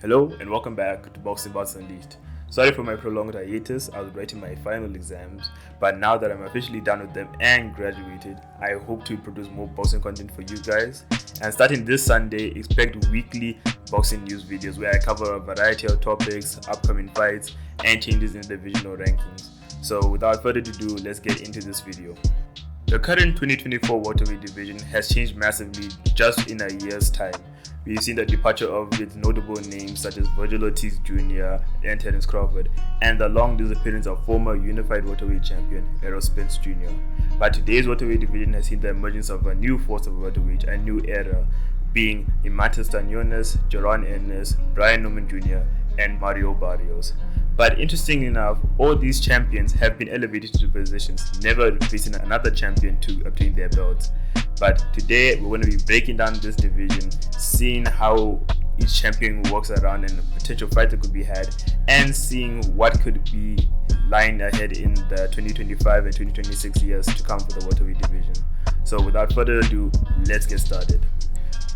Hello and welcome back to Boxing Bots Unleashed. Sorry for my prolonged hiatus. I was writing my final exams, but now that I'm officially done with them and graduated, I hope to produce more boxing content for you guys. And starting this Sunday, expect weekly boxing news videos where I cover a variety of topics, upcoming fights, and changes in the divisional rankings. So without further ado, let's get into this video. The current 2024 welterweight division has changed massively just in a year's time. We've seen the departure of its notable names such as Virgil Ortiz Jr. and Terence Crawford, and the long disappearance of former unified welterweight champion Errol Spence Jr. But today's welterweight division has seen the emergence of a new force of welterweight, a new era, being Imantas Stanionis, Jaron Ennis, Brian Norman Jr., and Mario Barrios. But interestingly enough, all these champions have been elevated to positions, never facing another champion to obtain their belts. But today we're going to be breaking down this division, seeing how each champion walks around and the potential fight that could be had, and seeing what could be lying ahead in the 2025 and 2026 years to come for the welterweight division. So without further ado, let's get started.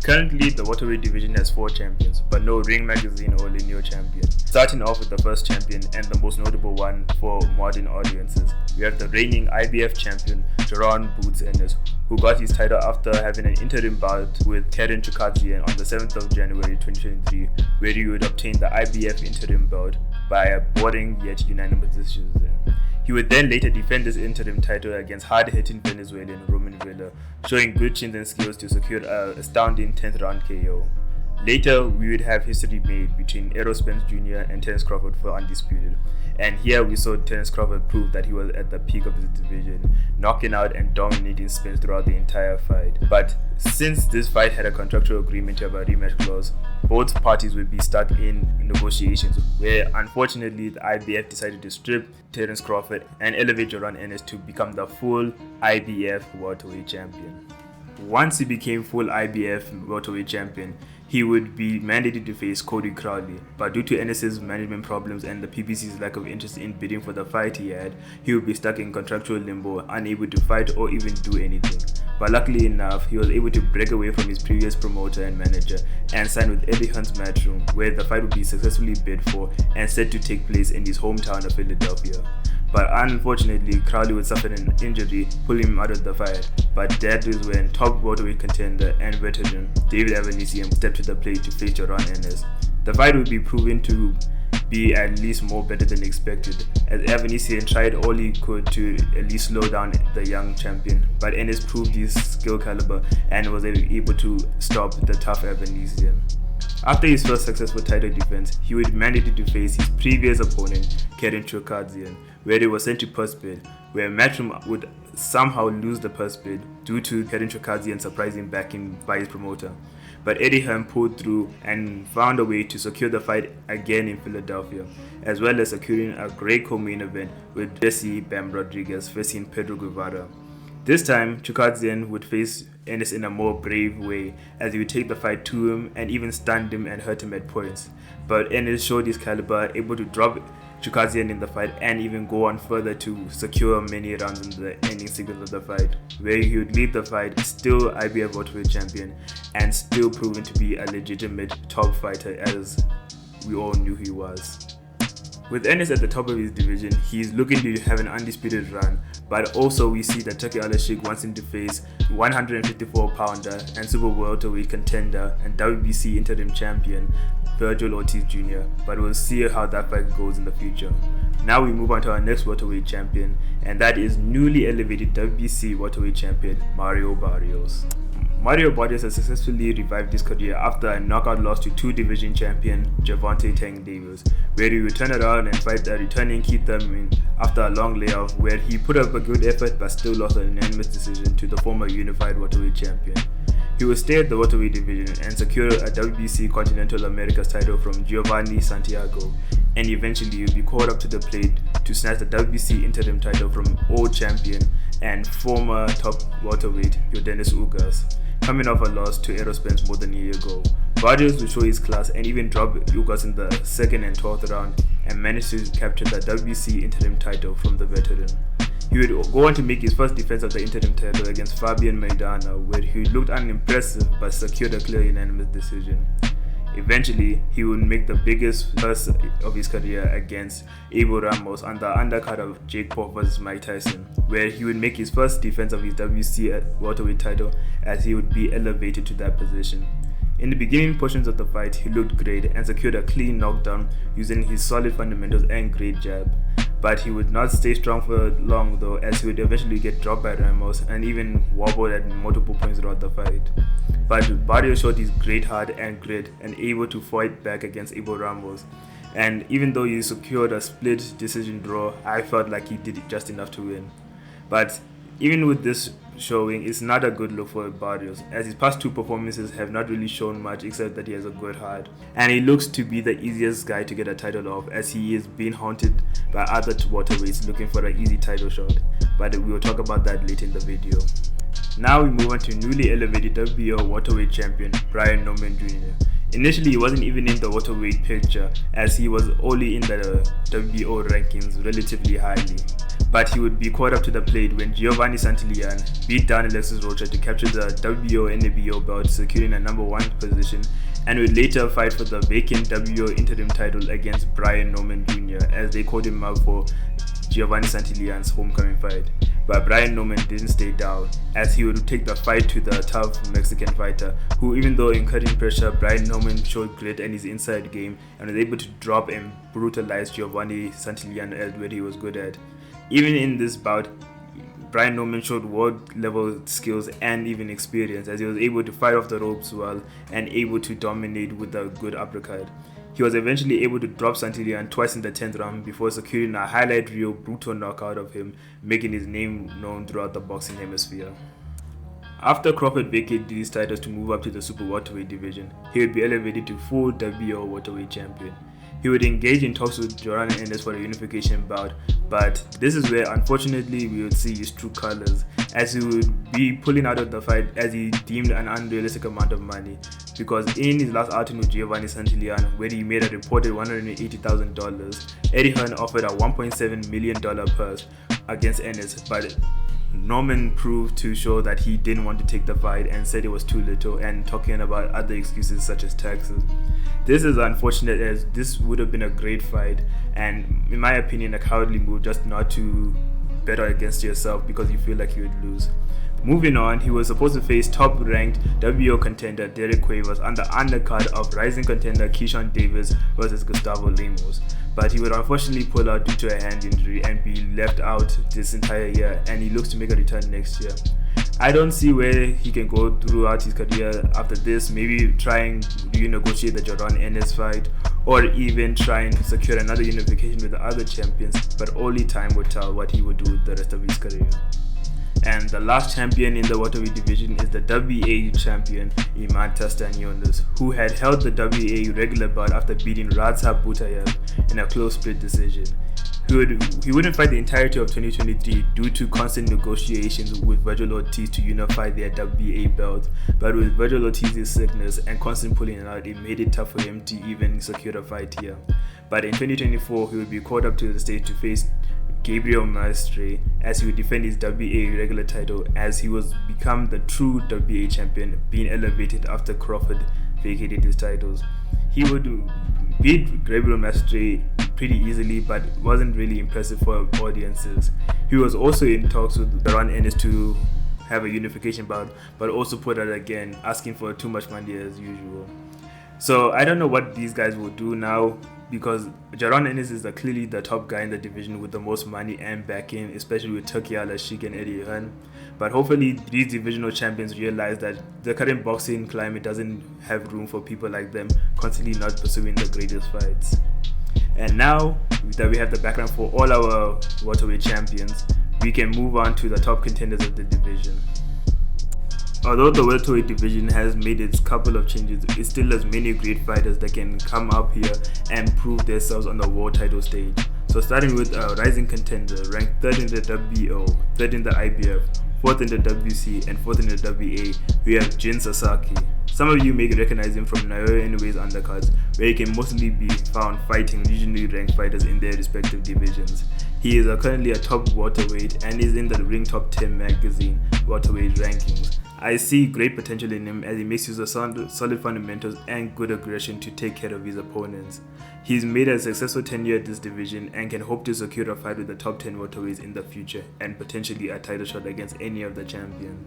Currently, the welterweight division has 4 champions, but no Ring Magazine or lineal champion. Starting off with the first champion and the most notable one for modern audiences, we have the reigning IBF champion, Jaron Boots Ennis, who got his title after having an interim bout with Karen Chukadzian on the 7th of January 2023, where he would obtain the IBF interim belt by a boring yet unanimous decision. He would then later defend this interim title against hard-hitting Venezuelan Roman Villa, showing good chins and skills to secure an astounding 10th round KO. Later, we would have history made between Errol Spence Jr. and Terence Crawford for Undisputed. And here we saw Terence Crawford prove that he was at the peak of his division, knocking out and dominating Spence throughout the entire fight. But since this fight had a contractual agreement to have a rematch clause, both parties would be stuck in negotiations, where unfortunately the IBF decided to strip Terence Crawford and elevate Jaron Ennis to become the full IBF welterweight champion. Once he became full IBF welterweight champion, he would be mandated to face Cody Crowley, but due to Ennis's management problems and the PBC's lack of interest in bidding for the fight he had, he would be stuck in contractual limbo, unable to fight or even do anything. But luckily enough, he was able to break away from his previous promoter and manager and sign with Eddie Hunt's Matchroom, where the fight would be successfully bid for and set to take place in his hometown of Philadelphia. But unfortunately, Crowley would suffer an injury, pulling him out of the fight. But that is when top welterweight contender and veteran David Avanesian stepped to the plate to face Jaron Ennis. The fight would be proven to be at least more better than expected, as Avanesian tried all he could to at least slow down the young champion, but Ennis proved his skill caliber and was able to stop the tough Avanesian. After his first successful title defense, he would be mandated to face his previous opponent, Karen Chukadzian, where they were sent to purse bid, where Matchroom would somehow lose the purse bid due to Karen Chukadzian's surprising backing by his promoter. But Eddie Hearn pulled through and found a way to secure the fight again in Philadelphia, as well as securing a great co-main event with Jesse Bam Rodriguez facing Pedro Guevara. This time, Chukadzian would face Ennis in a more brave way, as he would take the fight to him and even stunned him and hurt him at points. But Ennis showed his caliber, able to drop Chukadzian in the fight and even go on further to secure many rounds in the ending sequence of the fight, where he would leave the fight still IBF welterweight champion and still proven to be a legitimate top fighter, as we all knew he was. With Ennis at the top of his division, he is looking to have an undisputed run, but also we see that Turki Al-Sheikh wants him to face 154-pounder and super welterweight contender and WBC interim champion Virgil Ortiz Jr., but we'll see how that fight goes in the future. Now we move on to our next welterweight champion, and that is newly elevated WBC welterweight champion Mario Barrios. Mario Barrios has successfully revived his career after a knockout loss to 2-division champion Gervonta Tank Davis, where he would turn around and fight a returning Keith Thurman after a long layoff, where he put up a good effort but still lost an unanimous decision to the former unified welterweight champion. He would stay at the welterweight division and secure a WBC Continental Americas title from Giovanni Santiago, and eventually would be called up to the plate to snatch the WBC interim title from old champion and former top welterweight Yordenis Ugas, coming off a loss to Errol Spence more than a year ago. Barrios would show his class and even drop Ugas in the 2nd and 12th round and managed to capture the WBC interim title from the veteran. He would go on to make his first defense of the interim title against Fabian Maidana, where he looked unimpressive but secured a clear unanimous decision. Eventually, he would make the biggest first of his career against Abel Ramos on the undercard of Jake Paul vs Mike Tyson, where he would make his first defense of his WC welterweight title as he would be elevated to that position. In the beginning portions of the fight, he looked great and secured a clean knockdown using his solid fundamentals and great jab. But he would not stay strong for long though, as he would eventually get dropped by Ramos and even wobbled at multiple points throughout the fight. But Barrios showed his great heart and grit and able to fight back against Abel Ramos. And even though he secured a split decision draw, I felt like he did just enough to win. But even with this showing, it's not a good look for Barrios, as his past two performances have not really shown much except that he has a good heart. And he looks to be the easiest guy to get a title off, as he is being haunted by other welterweights looking for an easy title shot. But we will talk about that later in the video. Now we move on to newly elevated WBO welterweight champion Brian Norman Jr. Initially, he wasn't even in the welterweight picture, as he was only in the WBO rankings relatively highly. But he would be caught up to the plate when Giovanni Santillán beat down Alexis Rocha to capture the WBO NABO belt, securing a number 1 position, and would later fight for the vacant WBO interim title against Brian Norman Jr., as they called him up for Giovanni Santillán's homecoming fight. But Brian Norman didn't stay down, as he would take the fight to the tough Mexican fighter, who, even though incurring pressure, Brian Norman showed grit and his inside game and was able to drop and brutalize Giovanni Santillán at where he was good at. Even in this bout, Brian Norman showed world-level skills and even experience, as he was able to fight off the ropes well and able to dominate with a good uppercut. He was eventually able to drop Santillán twice in the 10th round before securing a highlight reel brutal knockout of him, making his name known throughout the boxing hemisphere. After Crawford vacated his titles to move up to the super welterweight division, he would be elevated to full WBO welterweight champion. He would engage in talks with Joran Ennis for a unification bout, but this is where unfortunately we would see his true colors, as he would be pulling out of the fight as he deemed an unrealistic amount of money, because in his last outing with Giovanni Santillán, where he made a reported $180,000, Eddie Hearn offered a $1.7 million purse against Ennis, but Norman proved to show that he didn't want to take the fight and said it was too little, and talking about other excuses such as taxes. This is unfortunate, as this would have been a great fight, and in my opinion a cowardly move just not to bet against yourself because you feel like you would lose. Moving on, he was supposed to face top-ranked WBO contender Derek Cuevas on the undercard of rising contender Keyshawn Davis vs Gustavo Lemos, but he would unfortunately pull out due to a hand injury and be left out this entire year, and he looks to make a return next year. I don't see where he can go throughout his career after this, maybe try and renegotiate the Joran Ennis fight, or even try and secure another unification with the other champions, but only time will tell what he would do with the rest of his career. And the last champion in the welterweight division is the WA champion Iman Tastanionis, who had held the WA regular bout after beating Radzab Butayev in a close split decision. He wouldn't fight the entirety of 2023 due to constant negotiations with Virgil Ortiz to unify their WBA belts, but with Virgil Ortiz's sickness and constant pulling out, it made it tough for him to even secure a fight here. But in 2024, he would be called up to the stage to face Gabriel Maestre, as he would defend his WBA regular title, as he was become the true WBA champion, being elevated after Crawford vacated his titles. He would beat Gabriel Maestre pretty easily, but wasn't really impressive for audiences. He was also in talks with Joran Ennis to have a unification bout, but also put out again, asking for too much money as usual. So I don't know what these guys will do now, because Joran Ennis is clearly the top guy in the division with the most money and backing, especially with Turki Al-Ashik and Eddie Hearn. But hopefully these divisional champions realize that the current boxing climate doesn't have room for people like them constantly not pursuing the greatest fights. And now that we have the background for all our welterweight champions, we can move on to the top contenders of the division. Although the welterweight division has made its couple of changes, it still has many great fighters that can come up here and prove themselves on the world title stage. So starting with a rising contender, ranked 3rd in the WBO, 3rd in the IBF, 4th in the WC, and 4th in the WA, we have Jin Sasaki. Some of you may recognize him from Naoya Inoue's undercards, where he can mostly be found fighting regionally ranked fighters in their respective divisions. He is currently a top welterweight and is in the Ring Top 10 magazine welterweight rankings. I see great potential in him as he makes use of solid fundamentals and good aggression to take care of his opponents. He's made a successful tenure at this division and can hope to secure a fight with the top 10 welterweights in the future and potentially a title shot against any of the champions.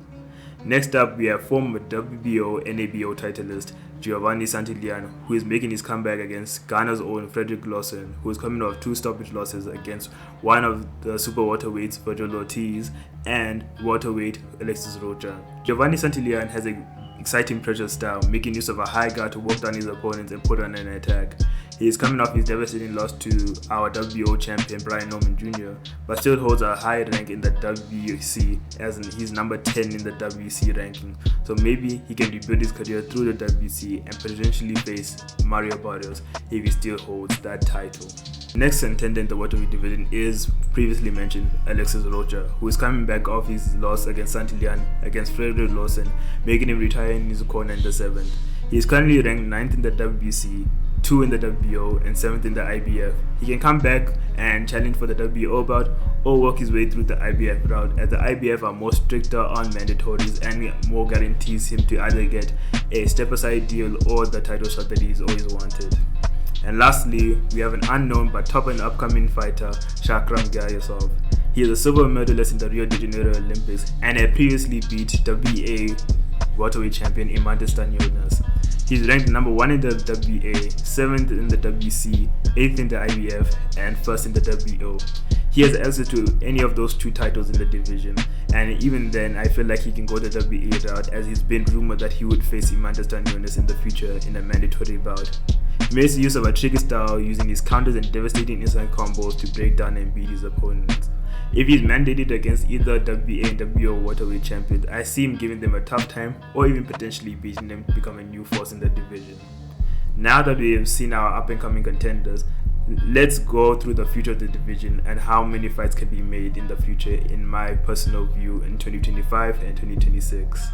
Next up, we have former WBO NABO titleist Giovanni Santillán, who is making his comeback against Ghana's own Frederick Lawson, who is coming off 2 stoppage losses against one of the super welterweights, Virgil Ortiz, and welterweight Alexis Rocha. Giovanni Santillán has an exciting pressure style, making use of a high guard to walk down his opponents and put on an attack. He is coming off his devastating loss to our WBO champion Brian Norman Jr., but still holds a high rank in the WC, as in he's number 10 in the WC ranking. So maybe he can rebuild his career through the WC and potentially face Mario Barrios if he still holds that title. Next contender in the welterweight division is previously mentioned Alexis Rocha, who is coming back off his loss against Santillán against Frederick Lawson, making him retire in his corner in the 7th. He is currently ranked 9th in the WBC, 2 in the WBO, and 7th in the IBF. He can come back and challenge for the WBO bout or work his way through the IBF route, as the IBF are more stricter on mandatories and more guarantees him to either get a step-aside deal or the title shot that he's always wanted. And lastly, we have an unknown but top and upcoming fighter, Shakram Gayasov. He is a silver medalist in the Rio de Janeiro Olympics and had previously beat WBA welterweight champion Imantas Stanionis. He's ranked number 1 in the WBA, 7th in the WC, 8th in the IBF, and 1st in the WBO. He has access to any of those 2 titles in the division, and even then I feel like he can go the WBA route, as he's been rumored that he would face Imantas Stanionis in the future in a mandatory bout. He makes use of a tricky style, using his counters and devastating inside combos to break down and beat his opponents. If he's mandated against either WBA and WBO welterweight champions, I see him giving them a tough time or even potentially beating them to become a new force in the division. Now that we have seen our up and coming contenders, let's go through the future of the division and how many fights can be made in the future in my personal view in 2025 and 2026.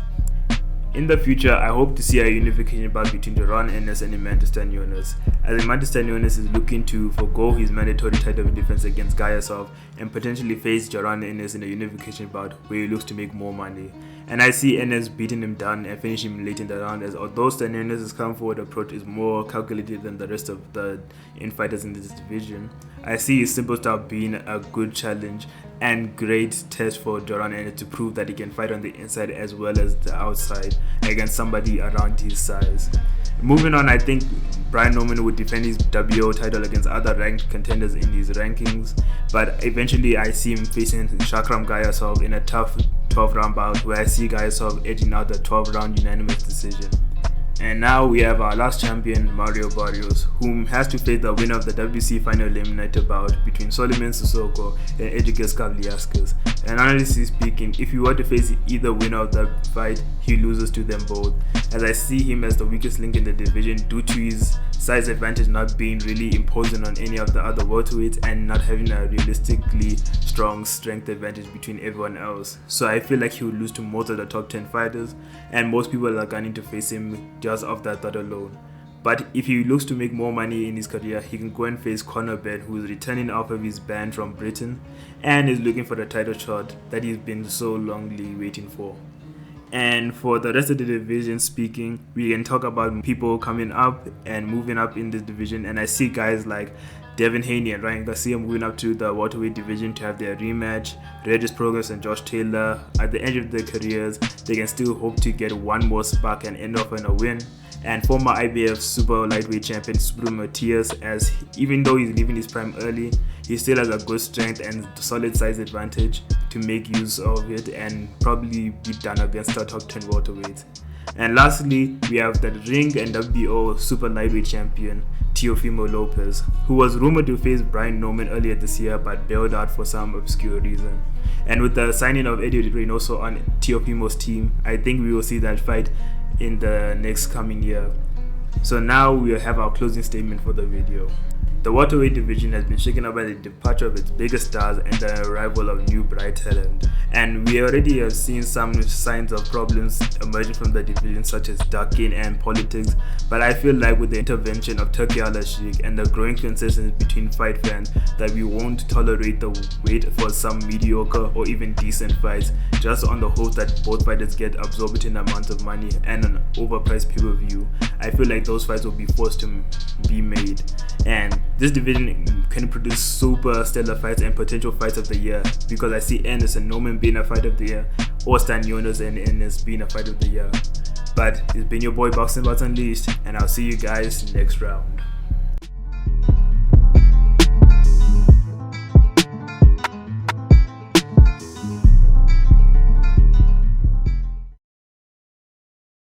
In the future, I hope to see a unification bout between Jaron Ennis and Imantas Stanionis, as Imantas Stanionis is looking to forgo his mandatory title defense against Gayasov and potentially face Jaron Ennis in a unification bout where he looks to make more money. And I see Ennis beating him down and finishing him late in the round, as although Stanionis' come forward approach is more calculated than the rest of the fighters in this division, I see his simple style being a good challenge and great test for Jaron Ennis to prove that he can fight on the inside as well as the outside against somebody around his size. Moving on, I think Brian Norman would defend his WBO title against other ranked contenders in his rankings, but eventually I see him facing Shakram Gayasov in a tough 12-round bout where I see Gayasov edging out the 12-round unanimous decision. And now we have our last champion, Mario Barrios, whom has to face the winner of the WC final eliminator bout between Solomon Sissoko and Edgar Gavliauskas. And honestly speaking, if you were to face either winner of the fight, he loses to them both, as I see him as the weakest link in the division due to his size advantage not being really imposing on any of the other welterweights and not having a realistically strong strength advantage between everyone else. So I feel like he would lose to most of the top 10 fighters, and most people are gunning to face him just off that thought alone. But if he looks to make more money in his career, he can go and face Conor Benn, who is returning off of his ban from Britain and is looking for the title shot that he's been so longly waiting for. And for the rest of the division speaking, we can talk about people coming up and moving up in this division, and I see guys like Devin Haney and Ryan Garcia moving up to the welterweight division to have their rematch. Regis Progress and Josh Taylor, at the end of their careers, they can still hope to get one more spark and end off on a win. And former IBF super lightweight champion Subru Matias, as even though he's leaving his prime early, he still has a good strength and solid size advantage to make use of it and probably beat down against the top 10 welterweights. And lastly, we have the Ring and WBO super lightweight champion Teofimo Lopez, who was rumored to face Brian Norman earlier this year but bailed out for some obscure reason. And with the signing of Eddie Reynoso on Teofimo's team, I think we will see that fight in the next coming year. So now we'll have our closing statement for the video. The welterweight division has been shaken up by the departure of its biggest stars and the arrival of new bright talent. And we already have seen some signs of problems emerging from the division, such as ducking and politics. But I feel like with the intervention of Turki Al-Sheikh and the growing consensus between fight fans that we won't tolerate the wait for some mediocre or even decent fights, just on the hope that both fighters get absorbent amounts of money and an overpriced pay-per-view. I feel like those fights will be forced to be made. And this division can produce super stellar fights and potential fights of the year, because I see Ennis and Norman being a fight of the year, or Stan Jonas and Ennis being a fight of the year. But it's been your boy Boxing Bots Unleashed, and I'll see you guys next round.